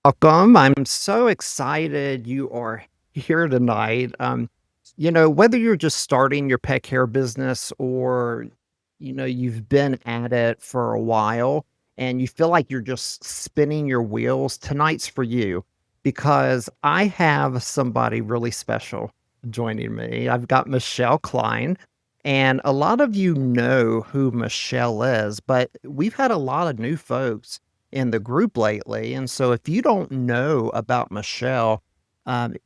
Welcome. I'm so excited you are here tonight. Whether you're just starting your pet care business or, you've been at it for a while and you feel like you're just spinning your wheels, tonight's for you because I have somebody really special joining me. I've got Michelle Klein. And a lot of you know who Michelle is, but we've had a lot of new folks in the group lately. And so if you don't know about Michelle,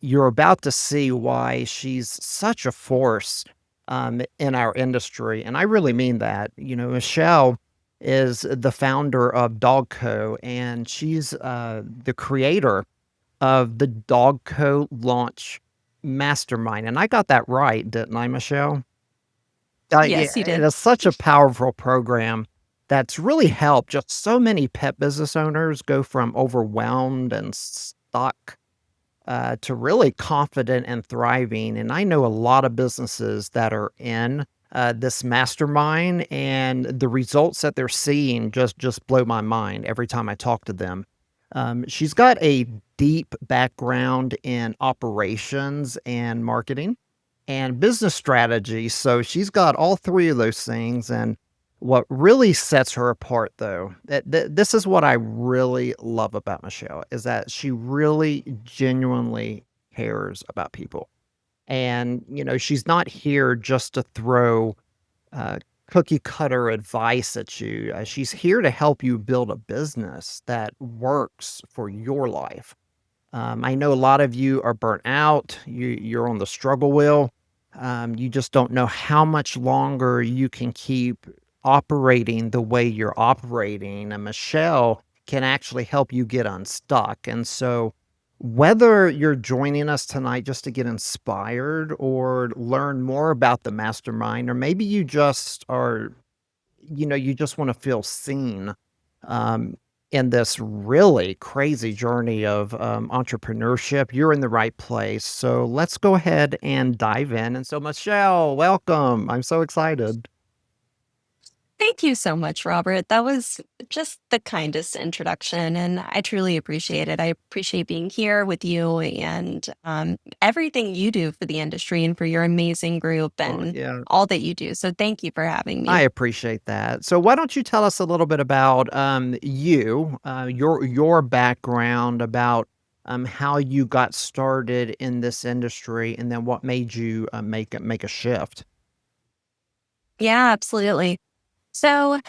you're about to see why she's such a force in our industry. And I really mean that. Michelle is the founder of Dog Co, and she's the creator of the Dog Co Launch Mastermind. And I got that right, didn't I, Michelle? Yeah, Yes, you and did. it's such a powerful program that's really helped just so many pet business owners go from overwhelmed and stuck to really confident and thriving. And I know a lot of businesses that are in this mastermind, and the results that they're seeing just blow my mind every time I talk to them. She's got a deep background in operations and marketing and business strategy. So she's got all three of those things. And what really sets her apart, though, this is what I really love about Michelle is that she really genuinely cares about people. And, she's not here just to throw uh, cookie cutter advice at you. She's here to help you build a business that works for your life. I know a lot of you are burnt out. You're on the struggle wheel. You just don't know how much longer you can keep operating the way you're operating. And Michelle can actually help you get unstuck. And so, whether you're joining us tonight just to get inspired or learn more about the mastermind, or maybe you just are you just wanna feel seen, um, in this really crazy journey of, entrepreneurship, you're in the right place. So let's go ahead and dive in. And so, Michelle, welcome. I'm so excited. Thank you so much, Robert. That was just the kindest introduction, and I truly appreciate it. I appreciate being here with you and everything you do for the industry and for your amazing group Oh, and yeah. all that you do. So, thank you for having I me. appreciate that. So why don't you tell us a little bit about, your background, about, how you got started in this industry, and then what made you, make a shift? Yeah, absolutely. So,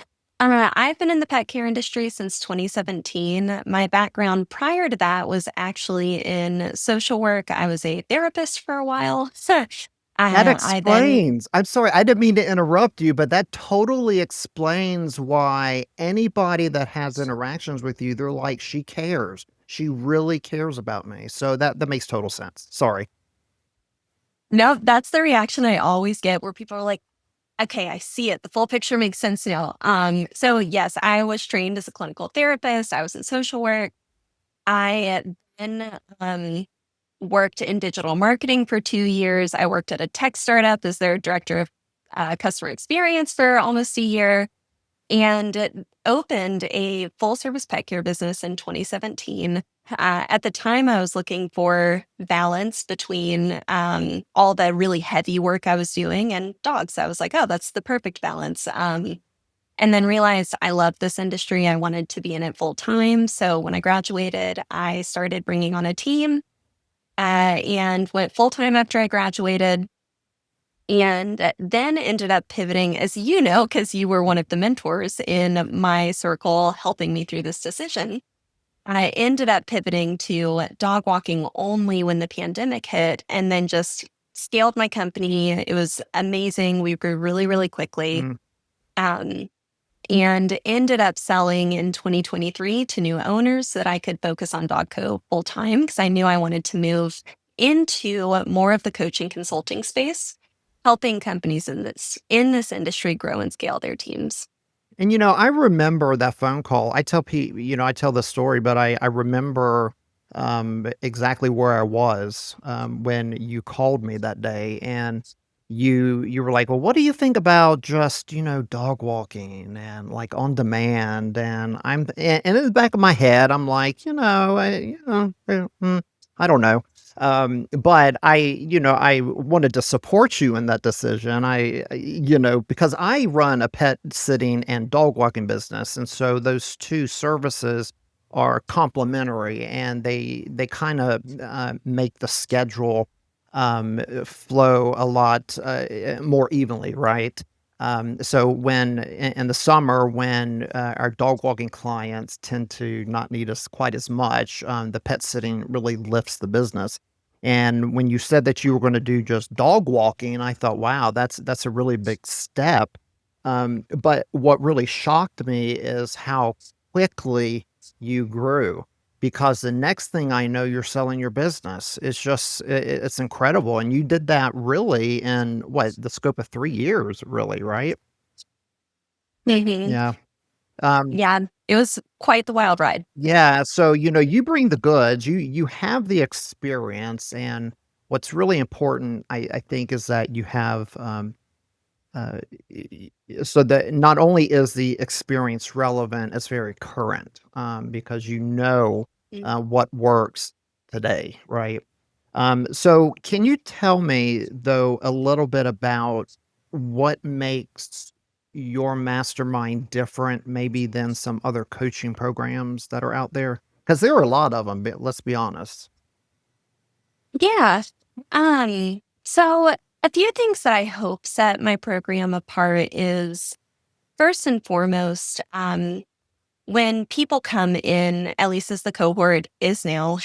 I've been in the pet care industry since 2017. My background prior to that was actually in social work. I was a therapist for a while. That I then explains I'm sorry, I didn't mean to interrupt you, but that totally explains why anybody that has interactions with you, they're like, "She cares. She really cares about me." So that makes total sense. Sorry. No, that's the reaction I always get where people are like, okay, I see it. The full picture makes sense now. So yes, I was trained as a clinical therapist. I was in social work. I then worked in digital marketing for 2 years. I worked at a tech startup as their director of customer experience for almost a year and opened a full service pet care business in 2017. At the time, I was looking for balance between all the really heavy work I was doing and dogs. I was like, oh, that's the perfect balance. And then realized I loved this industry. I wanted to be in it full time. So when I graduated, I started bringing on a team and went full time after I graduated and then ended up pivoting, as you know, because you were one of the mentors in my circle helping me through this decision. I ended up pivoting to dog walking only when the pandemic hit and then just scaled my company. It was amazing. We grew really, really quickly. Mm. Um, and ended up selling in 2023 to new owners so that I could focus on Dog Co full time because I knew I wanted to move into more of the coaching consulting space, helping companies in this industry grow and scale their teams. And, I remember that phone call. I tell people, I tell the story, but I remember, exactly where I was, when you called me that day. And you were like, "Well, what do you think about just, dog walking and, like, on demand?" And in the back of my head, I'm like, I don't know." But I wanted to support you in that decision. Because I run a pet sitting and dog walking business, and so those 2 services are complementary, and they kinda, make the schedule flow a lot more evenly, right? So when in the summer, when our dog walking clients tend to not need us quite as much, the pet sitting really lifts the business. And when you said that you were going to do just dog walking, I thought, wow, that's a really big step. But what really shocked me is how quickly you grew, because the next thing I know, you're selling your business. It's just it's incredible, and you did that really in what, the scope of 3 years, really, right? Mhm. Yeah. Um, Yeah, it was quite the wild ride. yeah, so, you bring the goods, you have the experience, and what's really important, I think, is that you have, Uh, so that not only is the experience relevant, it's very current, because Mm. what works today, right? So can you tell me, though, a little bit about what makes your mastermind different, maybe than some other coaching programs that are out there? Because there are a lot of them, but let's be honest. Yeah. So a few things that I hope set my program apart is first and foremost, when people come in, at least as the cohort is now,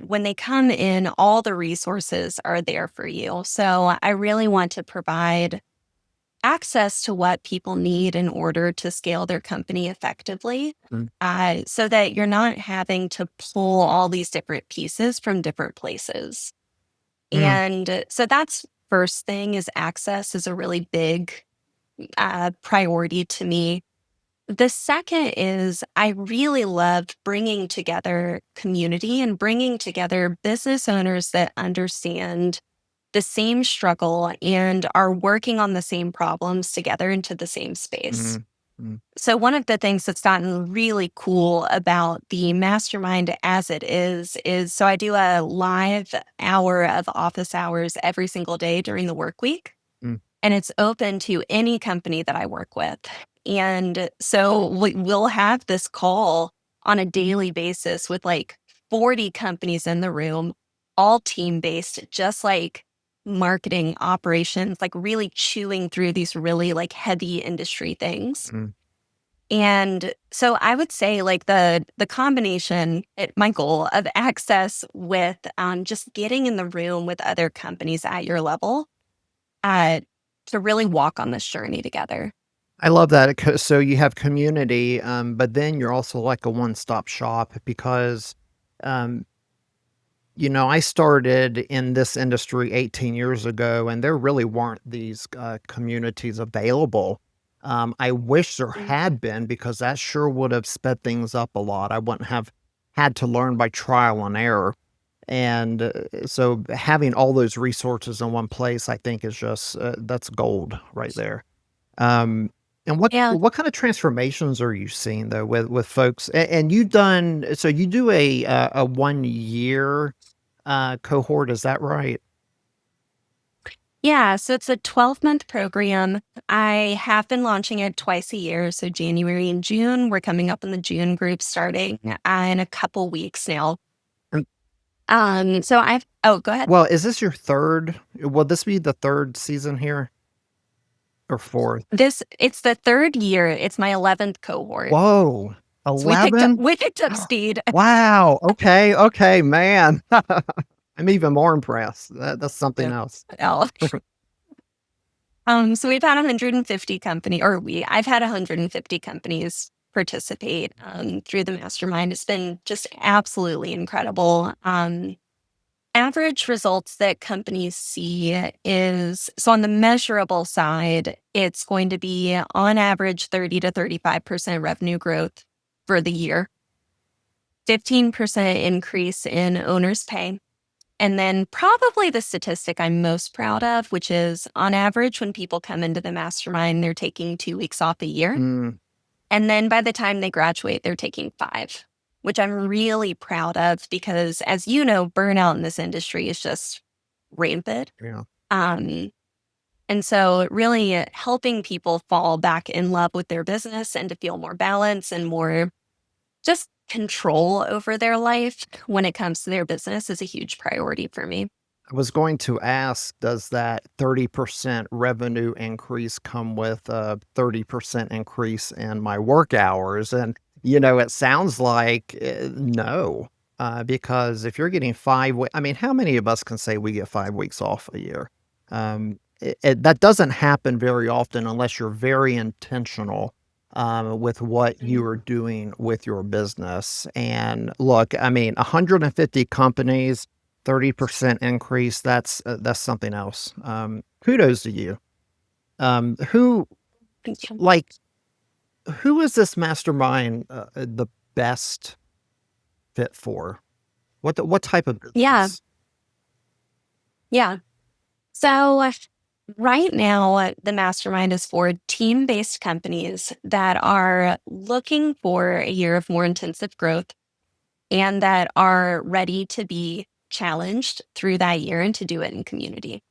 when they come in, all the resources are there for you. So I really want to provide access to what people need in order to scale their company effectively. Mm, So that you're not having to pull all these different pieces from different places. mm, And so that's first thing is access is a really big priority to me. The second is I really love bringing together community and bringing together business owners that understand the same struggle and are working on the same problems together into the same space. mm, mm, So, one of the things that's gotten really cool about the mastermind as it is so I do a live hour of office hours every single day during the work week, mm, and it's open to any company that I work with. And so we'll have this call on a daily basis with like 40 companies in the room, all team based, just like marketing operations, like really chewing through these really like heavy industry things. mm. And so I would say like the combination, my goal of access with just getting in the room with other companies at your level uh, to really walk on this journey together. I love that, so you have community, but then you're also like a one-stop shop because, um, I started in this industry 18 years ago, and there really weren't these, communities available. I wish there Mm. had been, because that sure would have sped things up a lot. I wouldn't have had to learn by trial and error, and, so having all those resources in one place, I think, is just, that's gold right there. Um, and what Yeah. what kind of transformations are you seeing, though, with folks? And you done so you do a 1 year, cohort, is that right? Yeah. So it's a 12-month program. I have been launching it twice a year. So January and June. We're coming up in the June group starting in a couple weeks now. And So oh, go ahead. well, is this your 3rd? Will this be the 3rd season here, or 4th? It's the third year. It's my 11th cohort. Whoa, So 11? we picked up speed. Wow, okay, okay, man. I'm even more impressed. That's something Yeah. else. Oh. So we've had 150 I've had 150 companies participate through the mastermind. It's been just absolutely incredible. Average results that companies see is so on the measurable side, it's going to be on average 30 to 35% revenue growth for the year, 15% increase in owner's pay, And then probably the statistic I'm most proud of, which is on average, when people come into the mastermind, they're taking 2 weeks off a year. Mm, And then by the time they graduate, they're taking 5, which I'm really proud of because, as you know, burnout in this industry is just rampant. yeah. Um, and so, really helping people fall back in love with their business and to feel more balance and more just control over their life when it comes to their business is a huge priority for me. I was going to ask, does that 30% revenue increase come with a 30% increase in my work hours? And, it sounds like no, because if you're getting I mean, how many of us can say we get 5 weeks off a year? That doesn't happen very often unless you're very intentional with what you are Mhm. doing with your business. And look, I mean, 150 companies, 30% increase, that's something else. Kudos to you. Who Thank you. like, who is this mastermind, the best fit for? What type of Yeah. business? Yeah. So, right now, the mastermind is for team based companies that are looking for a year of more intensive growth and that are ready to be challenged through that year and to do it in community.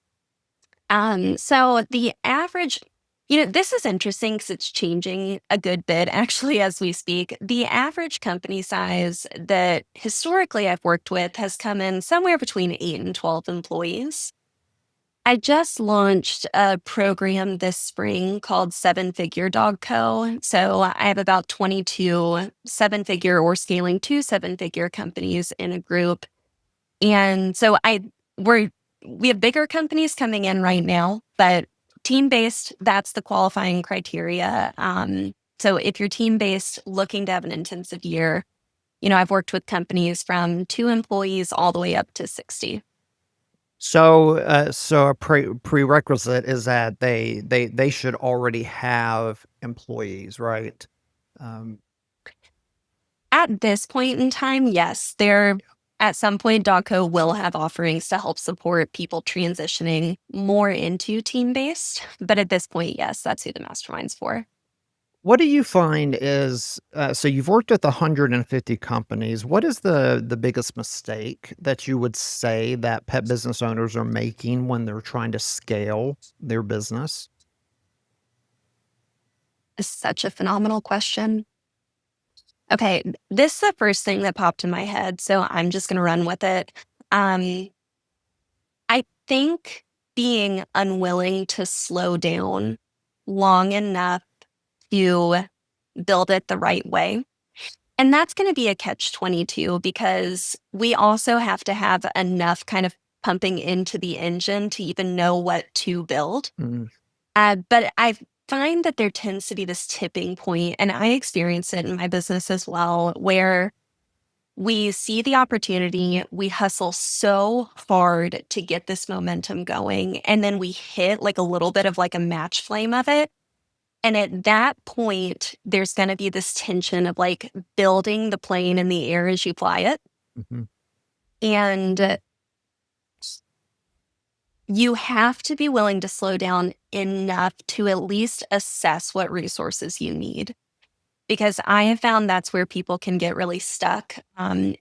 So the average, this is interesting because it's changing a good bit actually as we speak. The average company size that historically I've worked with has come in somewhere between 8 and 12 employees. I just launched a program this spring called Seven Figure Dog Co. So I have about 22 seven figure or scaling to seven figure companies in a group. And so we're we have bigger companies coming in right now, but team based, that's the qualifying criteria. So if you're team based looking to have an intensive year, I've worked with companies from 2 employees all the way up to 60. So a prerequisite is that they should already have employees, right? Um, At this point in time, yes, at some point, DocCo will have offerings to help support people transitioning more into team based. But at this point, yes, that's who the mastermind's for. what do you find is so you've worked with 150 companies. What is the biggest mistake that you would say that pet business owners are making when they're trying to scale their business? Is such a phenomenal question. Okay, this is the first thing that popped in my head, so I'm just going to run with it. Um, I think being unwilling to slow down long enough to build it the right way. And that's going to be a catch 22 because we also have to have enough kind of pumping into the engine to even know what to build. Mm, But I find that there tends to be this tipping point, and I experience it in my business as well, where we see the opportunity, we hustle so hard to get this momentum going, and then we hit like a little bit of like a match flame of it. And at that point, there's going to be this tension of like building the plane in the air as you fly it. mhm. And you have to be willing to slow down enough to at least assess what resources you need. Because I have found that's where people can get really stuck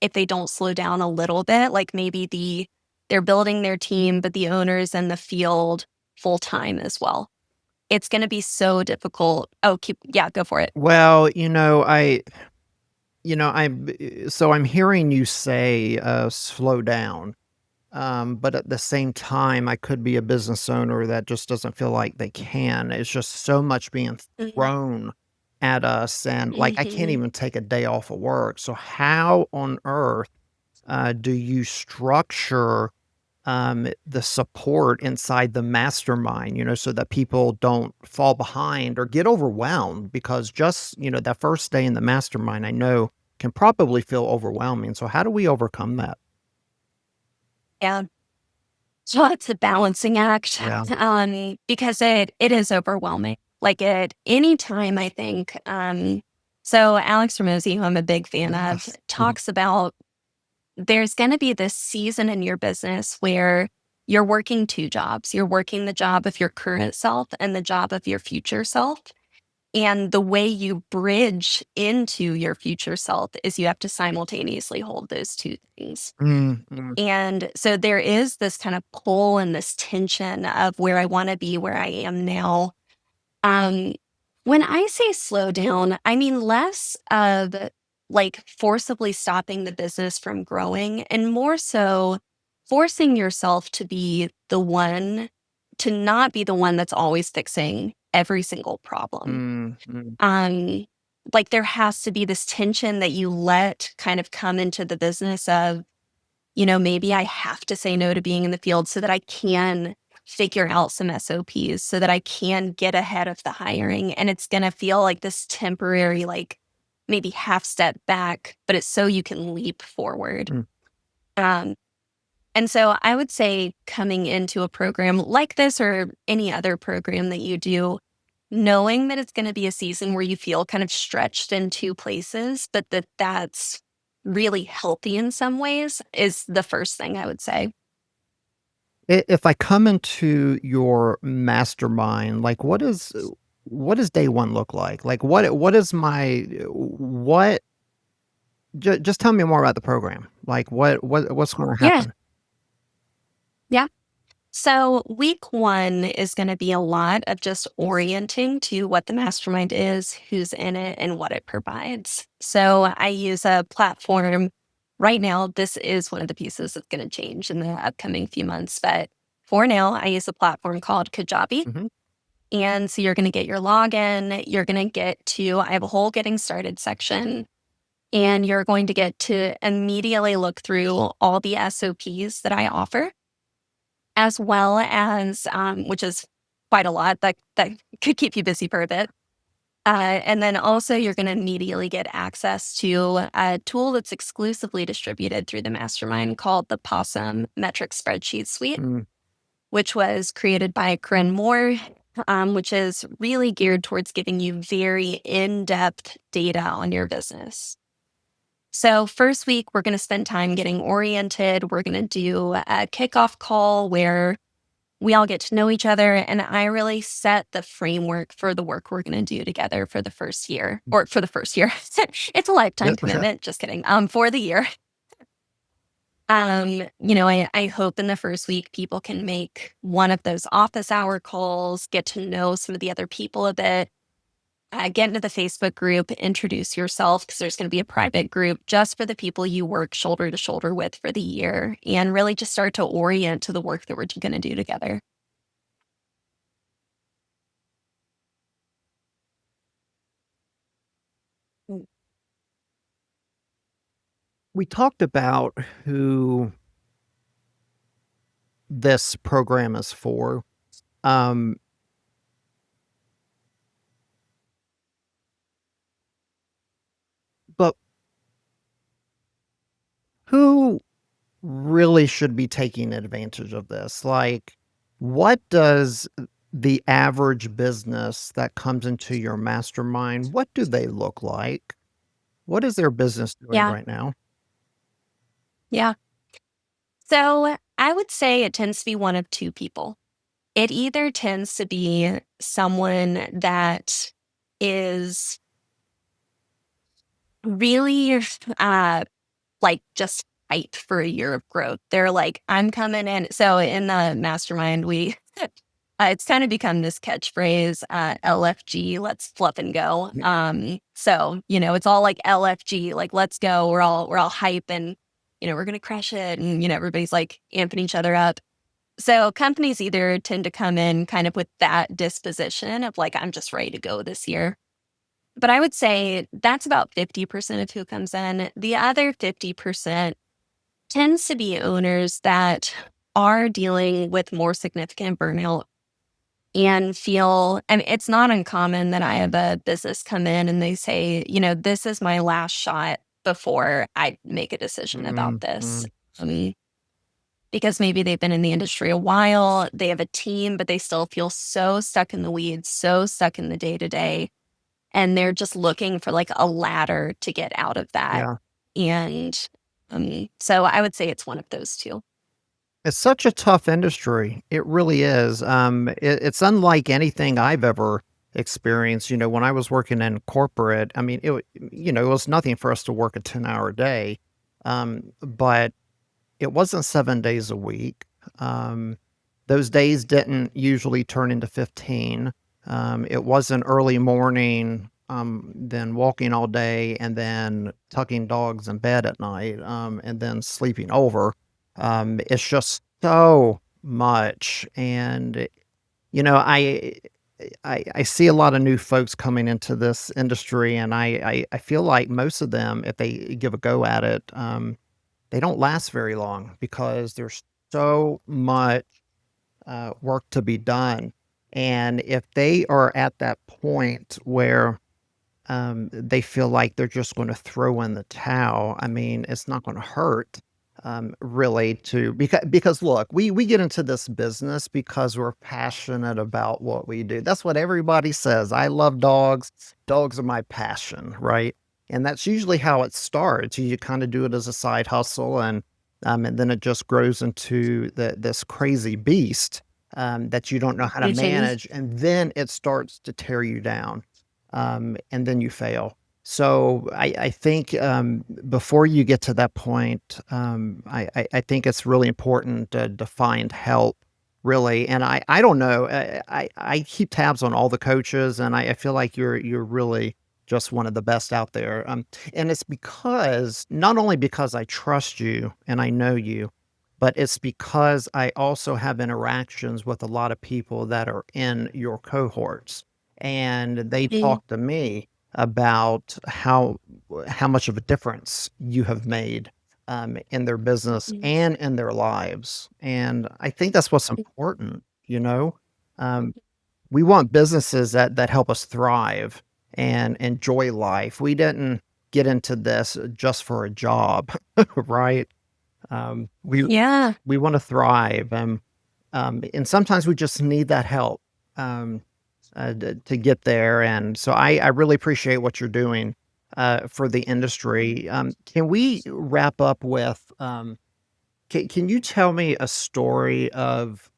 if they don't slow down a little bit. Like maybe they're building their team, but the owner's in the field full time as well. It's going to be so difficult. Oh, yeah, go for it. Well, I'm hearing you say slow down. But at the same time, I could be a business owner that just doesn't feel like they can. It's just so much being Mhm. thrown at us, and like I can't Mhm. even take a day off of work. So how on earth do you structure the support inside the mastermind? So that people don't fall behind or get overwhelmed because just that first day in the mastermind, I know can probably feel overwhelming. So how do we overcome that? Yeah. So it's a balancing act Yeah. because it is overwhelming. Like at any time, I think. So Alex Ramosi, who I'm a big fan of, Yes. Mhm. talks about there's going to be this season in your business where you're working two jobs. You're working the job of your current self and the job of your future self. And the way you bridge into your future self is you have to simultaneously hold those two things. Mm, mm, And so there is this kind of pull and this tension of where I want to be, where I am now. Um, when I say slow down, I mean less of like forcibly stopping the business from growing and more so forcing yourself to be the one, to not be the one that's always fixing every single problem. mm, mm. Um, like there has to be this tension that you let kind of come into the business of, maybe I have to say no to being in the field so that I can figure out some SOPs so that I can get ahead of the hiring. And it's going to feel like this temporary, like maybe half step back, but it's so you can leap forward. Mm. Um, and so I would say coming into a program like this or any other program that you do, knowing that it's going to be a season where you feel kind of stretched in two places, but that's really healthy in some ways is the first thing I would say. If I come into your mastermind, like, what does day 1 look like? Like, what is my what just tell me more about the program. Like, what's gonna Yeah. happen? Yeah. So, week one is going to be a lot of just orienting to what the mastermind is, who's in it, and what it provides. So, I use a platform. Right now, this is one of the pieces that's going to change in the upcoming few months. But for now, I use a platform called Kajabi. Mhm. And so, you're going to get your login. You're going to get to, I have a whole getting started section. And you're going to get to immediately look through all the SOPs that I offer as well as, which is quite a lot that could keep you busy for a bit. And then also you're going to immediately get access to a tool that's exclusively distributed through the mastermind called the Possum Metric Spreadsheet Suite, Mm. which was created by Corinne Moore, which is really geared towards giving you very in-depth data on your business. So, first week, we're going to spend time getting oriented. We're going to do a kickoff call where we all get to know each other. And I really set the framework for the work we're going to do together for the first year or for the first year. It's a lifetime Yep. commitment. Just kidding. For the year. I hope in the first week people can make one of those office hour calls, get to know some of the other people a bit, get into the Facebook group, introduce yourself because there's going to be a private group just for the people you work shoulder to shoulder with for the year and really just start to orient to the work that we're going to do together. We talked about who this program is for, um, but who really should be taking advantage of this? Like, what does the average business that comes into your mastermind, what do they look like? What is their business doing Yeah. right now? Yeah. So I would say it tends to be one of two people. It either tends to be someone that is really like just hyped for a year of growth. They're like, I'm coming in. So in the mastermind, we it's kind of become this catchphrase, LFG, let's fluff and go. Yeah. So it's all like LFG, like let's go. We're all hype and we're gonna crush it, and everybody's like amping each other up. So companies either tend to come in kind of with that disposition of like, I'm just ready to go this year. But I would say that's about 50% of who comes in. The other 50% tends to be owners that are dealing with more significant burnout and feel, and it's not uncommon that I have a business come in and they say, this is my last shot before I make a decision about Mm, this. mm, Um, because maybe they've been in the industry a while, they have a team, but they still feel so stuck in the weeds, so stuck in the day to day. And they're just looking for like a ladder to get out of that. yeah. And So I would say it's one of those two. It's such a tough industry. It really is. It's unlike anything I've ever experienced. When I was working in corporate, I mean, it was nothing for us to work a 10-hour day. But it wasn't 7 days a week. Um, those days didn't usually turn into 15. It wasn't early morning, then walking all day and then tucking dogs in bed at night, and then sleeping over. It's just so much. And, you know, I I see a lot of new folks coming into this industry, and I feel like most of them, if they give a go at it, they don't last very long because there's so much work to be done. And if they are at that point where they feel like they're just going to throw in the towel, I mean, it's not going to hurt really to because look, we get into this business because we're passionate about what we do. That's what everybody says. I love dogs. Dogs are my passion, right? And that's usually how it starts. You kind of do it as a side hustle, and then it just grows into this crazy beast that you don't know how to Mhm. manage, and then it starts to tear you down, and then you fail. So I think before you get to that point, I think it's really important to find help, really. And I don't know. I keep tabs on all the coaches, and I feel like you're really just one of the best out there. And it's because not only because I trust you and I know you, but it's because I also have interactions with a lot of people that are in your cohorts, and they Mhm. talk to me about how much of a difference you have made, in their business Mhm. and in their lives, and I think that's what's important, you know? Um, we want businesses that help us thrive and enjoy life. We didn't get into this just for a job, right? Um, we Yeah. we wanna thrive, and sometimes we just need that help, to get there, and so I really appreciate what you're doing, for the industry. Can we wrap up with, can you tell me a story of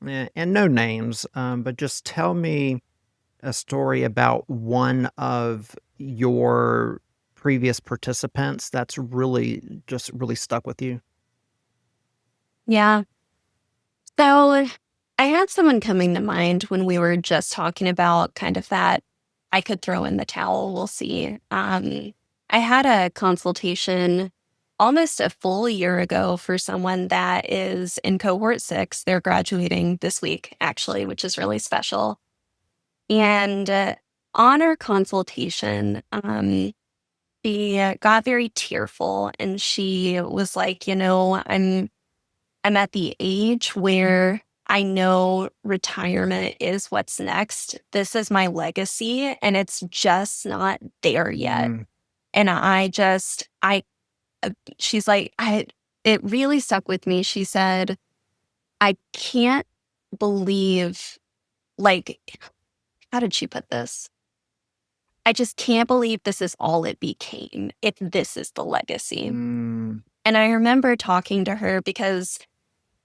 and no names, but just tell me a story about one of your previous participants that's really stuck with you? Yeah. So I had someone coming to mind when we were just talking about kind of that I could throw in the towel, we'll see. I had a consultation almost a full year ago for someone that is in cohort 6. They're graduating this week, actually, which is really special. And on our consultation, she got very tearful and she was like, I'm at the age where I know retirement is what's next. This is my legacy and it's just not there yet. Mm, And she's like, it really stuck with me. She said, I can't believe, like, how did she put this? I just can't believe this is all it became if this is the legacy. mm, And I remember talking to her because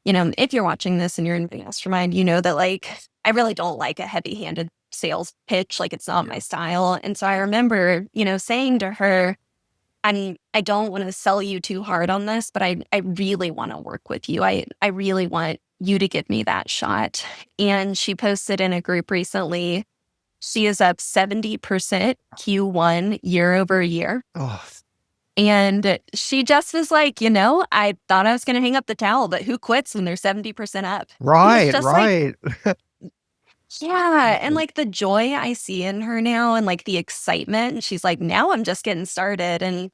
if you're watching this and you're in the mastermind, you know that like I really don't like a heavy handed sales pitch. Like it's not yeah. my style. And so I remember, saying to her, I don't want to sell you too hard on this, but I really want to work with you. I really want you to give me that shot. And she posted in a group recently, she is up 70% Q1 year over year. Oh, And she just was like, I thought I was going to hang up the towel, but who quits when they're 70% up? And it's right, just like, right. yeah. And like the joy I see in her now and like the excitement. And she's like, now I'm just getting started. And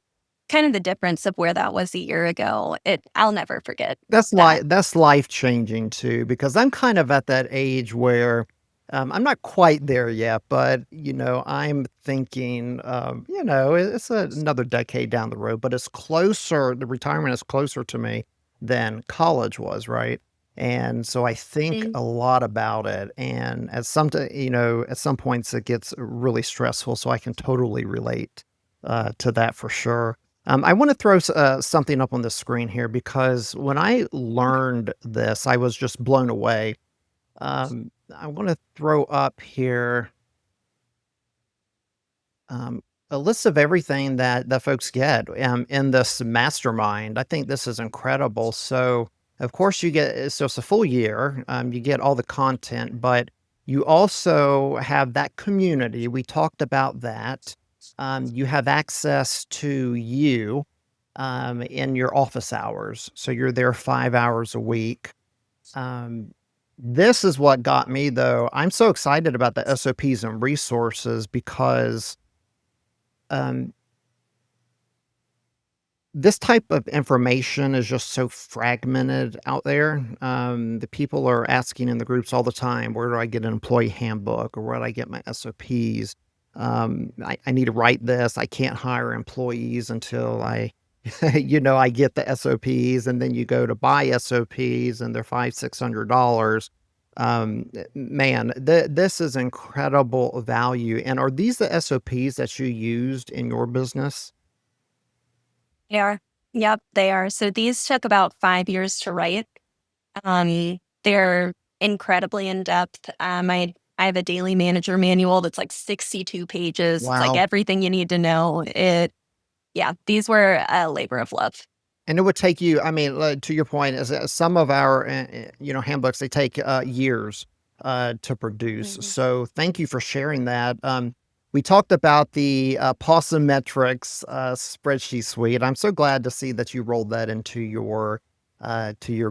kind of the difference of where that was a year ago. I'll never forget that. That's life-changing too, because I'm kind of at that age where, I'm not quite there yet, but, I'm thinking, it's another decade down the road, but it's closer the retirement is closer to me than college was, right? And so I think Mm. a lot about it, and at some points it gets really stressful, so I can totally relate, to that for sure. I want to throw something up on the screen here because when I learned this, I was just blown away. I want to throw up here um, a list of everything that folks get in this mastermind. I think this is incredible. So, of course, you get so it's a full year. You get all the content, but you also have that community. We talked about that. You have access to you in your office hours, so you're there 5 hours a week. Um, this is what got me, though. I'm so excited about the SOPs and resources because um, this type of information is just so fragmented out there. The people are asking in the groups all the time, where do I get an employee handbook or where do I get my SOPs? I need to write this. I can't hire employees until I get the SOPs, and then you go to buy SOPs and they're $500-600. Man, this is incredible value. And are these the SOPs that you used in your business? They are. Yep, they are. So these took about 5 years to write. They're incredibly in depth. I have a daily manager manual that's like 62 pages. It's like Wow. everything you need to know. Yeah, these were a labor of love. And it would take you I mean, to your point, is that some of our, handbooks, they take, years, to produce. Mhm. So thank you for sharing that. We talked about the, Possum Metrics, spreadsheet suite. I'm so glad to see that you rolled that into your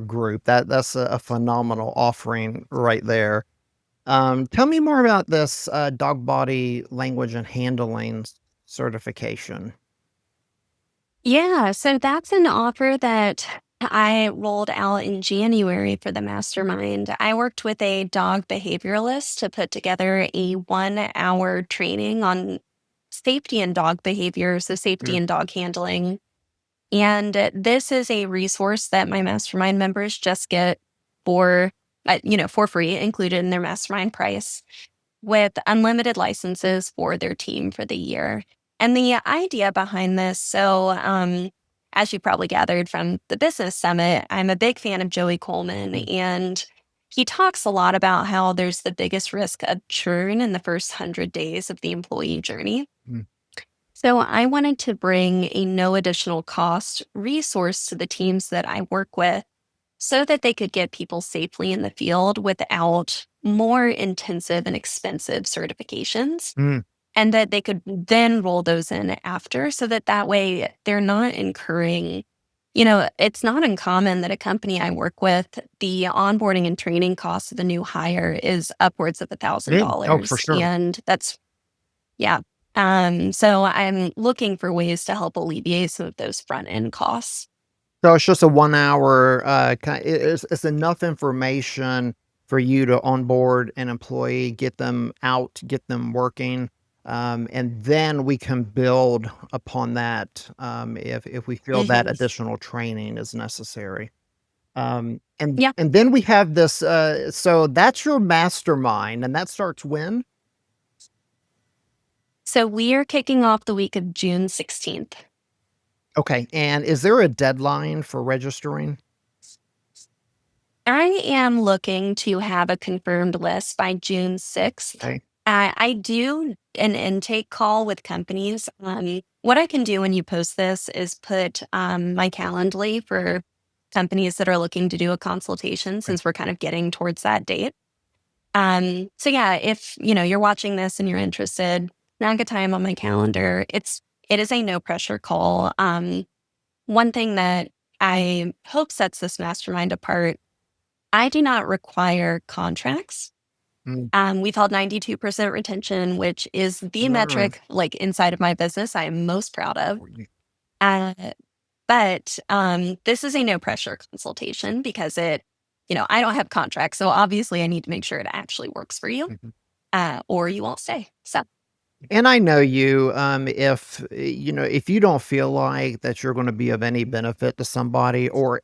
group. That's a phenomenal offering right there. Tell me more about this, dog body language and handling certification. Yeah, so that's an offer that I rolled out in January for the mastermind. I worked with a dog behavioralist to put together a 1 hour training on safety and dog behavior, so safety Mm, and dog handling. And this is a resource that my mastermind members just get for free, included in their mastermind price, with unlimited licenses for their team for the year. And the idea behind this, as you probably gathered from the business summit, I'm a big fan of Joey Coleman, mm, and he talks a lot about how there's the biggest risk of churn in the first 100 days of the employee journey. mm, So I wanted to bring a no additional cost resource to the teams that I work with so that they could get people safely in the field without more intensive and expensive certifications, mm. and that they could then roll those in after, so that way they're not incurring. It's not uncommon that a company I work with, the onboarding and training cost of a new hire is upwards of Yeah. Oh, for $1,000. sure. And that's, yeah. So I'm looking for ways to help alleviate some of those front end costs. So it's just a 1 hour, it's enough information for you to onboard an employee, get them out, get them working, and then we can build upon that, if we feel that Mhm. additional training is necessary. And Yeah. and then we have this, so that's your mastermind, and that starts when? So we are kicking off the week of June 16th. Okay, and is there a deadline for registering? I am looking to have a confirmed list by June 6th. Okay. I do an intake call with companies. What I can do when you post this is put my Calendly for companies that are looking to do a consultation, Okay. since we're kind of getting towards that date. So yeah, if you're watching this and you're interested, snag a time on my calendar. It is a no pressure call. One thing that I hope sets this mastermind apart, I do not require contracts. Mm. We've held 92% retention, which is the Mm. metric, like, inside of my business I am most proud of. Mhm. Uh, but this is a no pressure consultation because I don't have contracts. So obviously I need to make sure it actually works for you, or you won't stay. So, And I know you, if you don't feel like that you're gonna be of any benefit to somebody or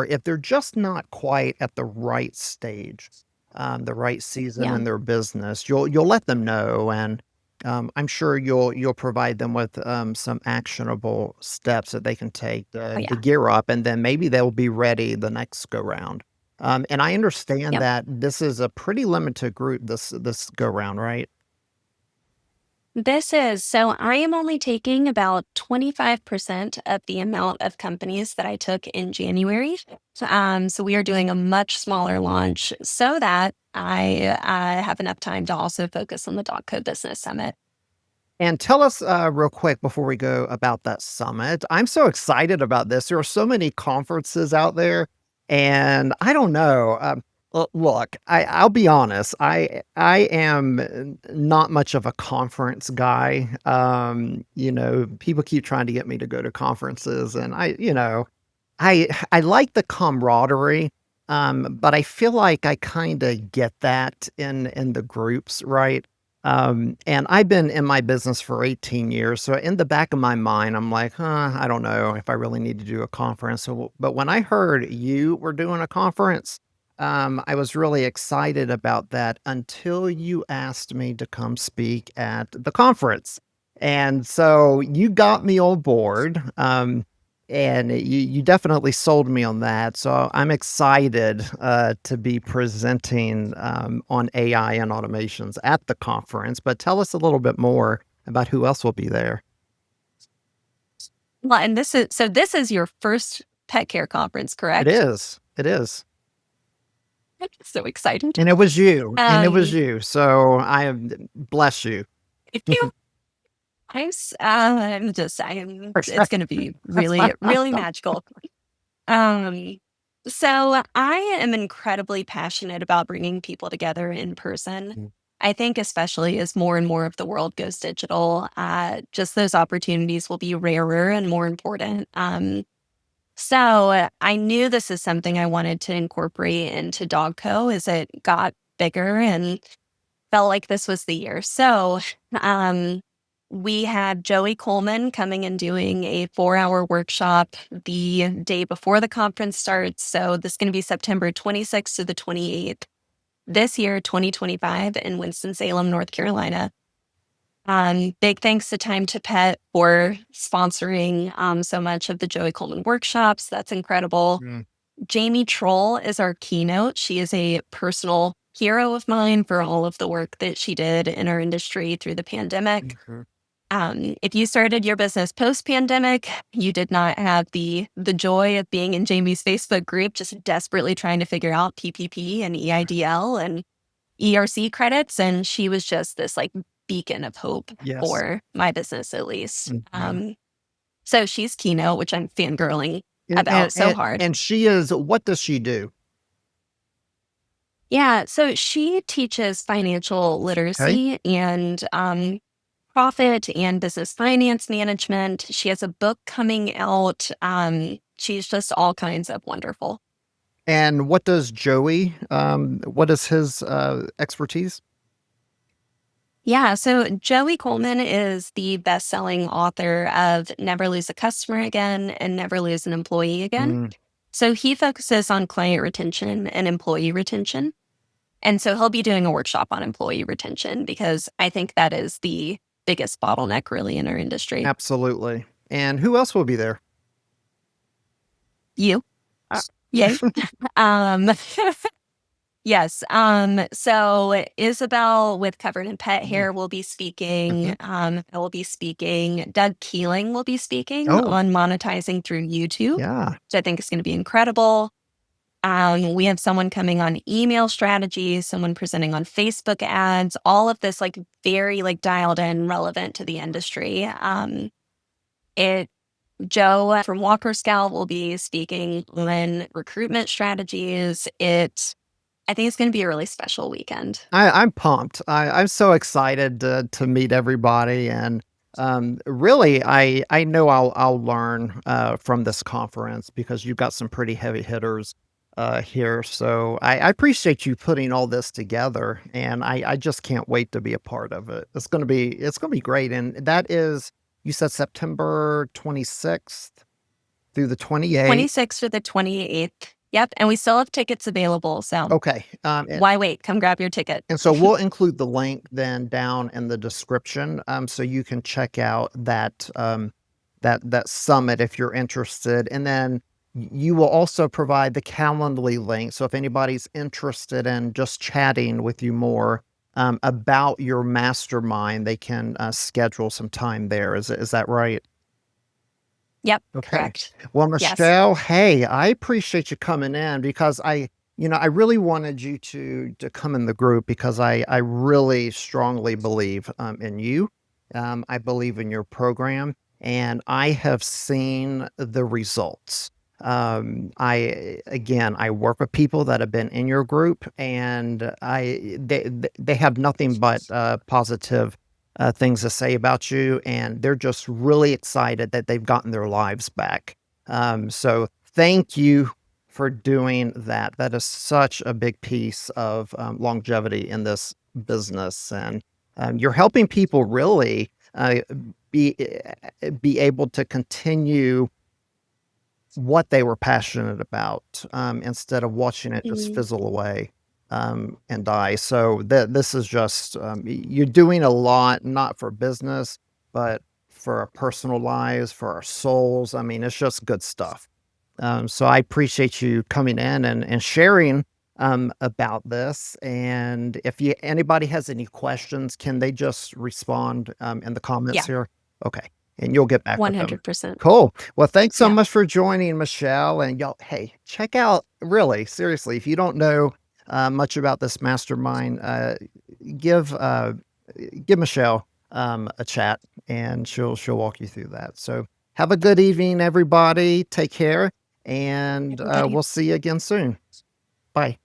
if they're just not quite at the right stage, the right season yeah. in their business, you'll let them know, and I'm sure you'll provide them with, some actionable steps that they can take Oh, to yeah. gear up, and then maybe they'll be ready the next go round. And I understand Yep. that this is a pretty limited group this go round, right? So I am only taking about 25% of the amount of companies that I took in January. So we are doing a much smaller launch so that I have enough time to also focus on the Dog Co Business Summit. And tell us, real quick before we go about that summit. I'm so excited about this. There are so many conferences out there, and I don't know. Look, I'll be honest. I am not much of a conference guy. People keep trying to get me to go to conferences, and I like the camaraderie, but I feel like I kinda get that in the groups, right? And I've been in my business for 18 years, so in the back of my mind, I'm like, "Huh, I don't know if I really need to do a conference." But when I heard you were doing a conference, I was really excited about that until you asked me to come speak at the conference. And so you got me on board. And you definitely sold me on that, so I'm excited, to be presenting, on AI and automations at the conference, but tell us a little bit more about who else will be there. Well, and this is your first pet care conference, It correct? is, it is, I'm so excited. and it was Um, you, so I am bless you. if you, it's going to be really, really magical. Um, so I am incredibly passionate about bringing people together in person. Mm, I think especially as more and more of the world goes digital, just those opportunities will be rarer and more important. So I knew this is something I wanted to incorporate into Dog Co as it got bigger and felt like this was the year. So um, we had Joey Coleman coming and doing a 4-hour workshop the day before the conference starts. So this is going to be September 26th to the 28th this year, 2025, in Winston-Salem, North Carolina. Big thanks to Time to Pet for sponsoring so much of the Joey Coleman workshops. That's incredible. mm, Jamie Troll is our keynote. She is a personal hero of mine for all of the work that she did in our industry through the pandemic. mhm. If you started your business post pandemic, you did not have the joy of being in Jamie's Facebook group, just desperately trying to figure out PPP and EIDL and ERC credits. And she was just this like beacon of hope Yes. for my business, at least. Mhm. So she's keynote, which I'm fangirling And about so hard. she is what does she do? Yeah, so she teaches financial Okay. literacy and profit and business finance management. She has a book coming out. She's just all kinds of wonderful. And what does Joey, what is his, expertise? Yeah, so Joey Coleman is the best-selling author of Never Lose a Customer Again and Never Lose an Employee Again. Mm, So he focuses on client retention and employee retention. And so he'll be doing a workshop on employee retention because I think that is the biggest bottleneck really in our industry. absolutely. And who else will be there? You, Uh, yay. Um, yes. So Isabel with Covered in Pet mm, Hair will be speaking. mhm. I will be speaking. Doug Keeling will be speaking Oh, on monetizing through YouTube, yeah. which I think is going to be incredible. We have someone coming on email strategy, someone presenting on Facebook ads, all of this like very like dialed in relevant to the industry. It Joe from Walker Scout will be speaking on recruitment strategies. I think it's going to be a really special weekend. I'm pumped. I'm so excited to meet everybody, and, really, I know I'll learn, from this conference because you've got some pretty heavy hitters, here, so I appreciate you putting all this together, and I just can't wait to be a part of it. It's gonna be great, and that is you said September 26th through the 28th. 26th to the 28th. Yep, and we still have tickets available, so Okay, why wait? Come grab your ticket. and so we'll include the link then down in the description, so you can check out that summit if you're interested, and then you will also provide the Calendly link, so if anybody's interested in just chatting with you more, about your mastermind, they can, schedule some time there. Is that right? Yep, Okay. correct. Well, Yes. Michelle, hey, I appreciate you coming in because I really wanted you to come in the group because I really strongly believe in you. I believe in your program, and I have seen the results. I work with people that have been in your group, and they have nothing but positive things to say about you, and they're just really excited that they've gotten their lives back. So thank you for doing that. That is such a big piece of longevity in this business, and you're helping people really be be able to continue what they were passionate about, instead of watching it just Mhm. fizzle away, and die. So this is just, you're doing a lot, not for business, but for our personal lives, for our souls. I mean, it's just good stuff. So I appreciate you coming in and sharing, about this. And if anybody has any questions, can they just respond, in the comments Yeah, here? Okay, and you'll get back with them. 100%. Cool. Well, thanks so Yeah. much for joining, Michelle. And y'all, hey, check out really seriously if you don't know much about this mastermind, give give Michelle a chat, and she'll walk you through that. So have a good evening, everybody. Take care, and Everybody we'll see you again soon. Bye.